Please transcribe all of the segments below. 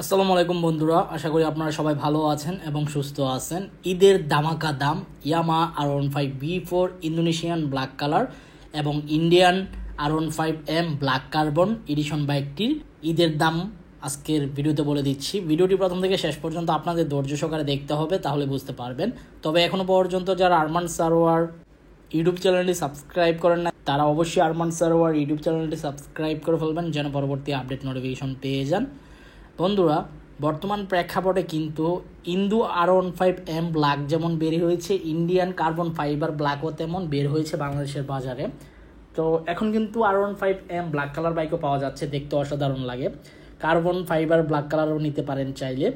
আসসালামু আলাইকুম বন্ধুরা, আশা করি আপনারা সবাই ভালো আছেন এবং সুস্থ আছেন। ঈদের ধামাকা দাম Yamaha R15B4 Indonesian black colour এবং Indian R15M black carbon edition বাইকটির ঈদের দাম আজকের ভিডিওতে বলে দিচ্ছি। ভিডিওটি প্রথম থেকে শেষ পর্যন্ত আপনাদের ধৈর্য সহকারে দেখতে হবে, তাহলে বুঝতে পারবেন। তবে এখনও পর্যন্ত যারা আরমান সারোয়ার ইউটিউব চ্যানেলটি সাবস্ক্রাইব করেন না, তারা অবশ্যই আরমান সারোয়ার ইউটিউব চ্যানেলটি সাবস্ক্রাইব করে ফেলবেন, যেন পরবর্তী আপডেট নোটিফিকেশন পেয়ে যান। বন্ধুরা, বর্তমান প্রেক্ষাপটে কিন্তু ইন্দু R15M ব্ল্যাক যেমন বের হয়েছে, ইন্ডিয়ান কার্বন ফাইবার ব্ল্যাকও তেমন বের হয়েছে বাংলাদেশের বাজারে। তো এখন কিন্তু R15M ব্ল্যাক কালার বাইকও পাওয়া যাচ্ছে, দেখতে অসাধারণ লাগে। কার্বন ফাইবার ব্ল্যাক কালারও নিতে পারেন চাইলে।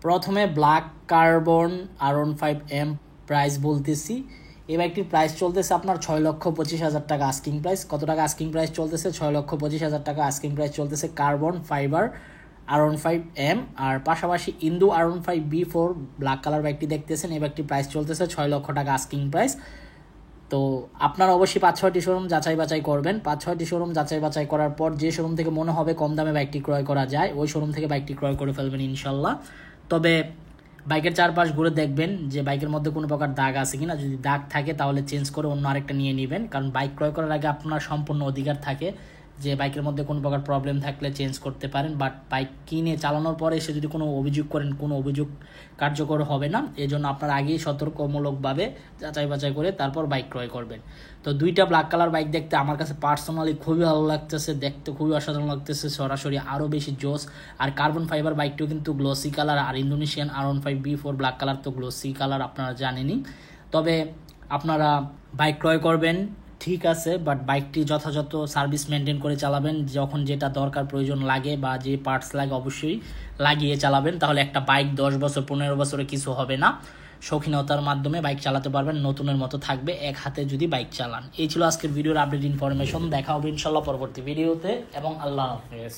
প্রথমে ব্ল্যাক কার্বন R15M প্রাইস বলতেছি। এই বাইকটির প্রাইস চলতেছে আপনার 6,25,000 টাকা আস্কিং প্রাইস। কত টাকা আস্কিং প্রাইস চলতেছে? 6,25,000 টাকা আস্কিং প্রাইস চলতেছে কার্বন ফাইবার R15M। আর পাশাপাশি ইন্দু R15B4 ব্ল্যাক কালার বাইকটি দেখতেছেন, এই বাইকটির প্রাইস চলতেছে 6 লক্ষ টাকা আস্কিং প্রাইস। তো আপনারা অবশ্যই 5-6টি শোরুম যাচাই বাছাই করবেন। 5-6টি শোরুম যাচাই বাছাই করার পর যে শোরুম থেকে মনে হবে কম দামে বাইকটি ক্রয় করা যায়, ওই শোরুম থেকে বাইকটি ক্রয় করে ফেলবেন ইনশাল্লাহ। তবে বাইকের চারপাশ ঘুরে দেখবেন যে বাইকের মধ্যে কোনো প্রকার দাগ আছে কিনা। যদি দাগ থাকে তাহলে চেঞ্জ করে অন্য আরেকটা নিয়ে নেবেন, কারণ বাইক ক্রয় করার আগে আপনার সম্পূর্ণ অধিকার থাকে যে বাইকের মধ্যে কোনো প্রকার প্রবলেম থাকলে চেঞ্জ করতে পারেন। বাট বাইক কিনে চালানোর পরে এসে যদি কোনো অভিযোগ করেন, কোনো অভিযোগ কার্যকর হবে না। এই জন্য আপনার আগেই সতর্কমূলকভাবে যাচাই বাছাই করে তারপর বাইক ক্রয় করবেন। তো দুইটা ব্ল্যাক কালার বাইক দেখতে আমার কাছে পার্সোনালি খুবই ভালো লাগতেছে, দেখতে খুবই অসাধারণ লাগতেছে, সরাসরি আরও বেশি জোস। আর কার্বন ফাইবার বাইকটিও কিন্তু গ্লোসি কালার, আর ইন্দোনেশিয়ান R15B4 ব্ল্যাক কালার তো গ্লোসি কালার, আপনারা জানেনই। তবে আপনারা বাইক ক্রয় করবেন ঠিক আছে, বাট বাইকটি যথাযথ সার্ভিস মেনটেন করে চালাবেন। যখন যেটা দরকার প্রয়োজন লাগে বা যে পার্টস লাগে অবশ্যই লাগিয়ে চালাবেন, তাহলে একটা বাইক 10 বছর 15 বছরে কিছু হবে না। শৌখিনতার মাধ্যমে বাইক চালাতে পারবেন, নতুনের মতো থাকবে এক হাতে যদি বাইক চালান। এই ছিল আজকের ভিডিওর আপডেট ইনফরমেশন। দেখা হবে ইনশাল্লাহ পরবর্তী ভিডিওতে, এবং আল্লাহ হাফেজ।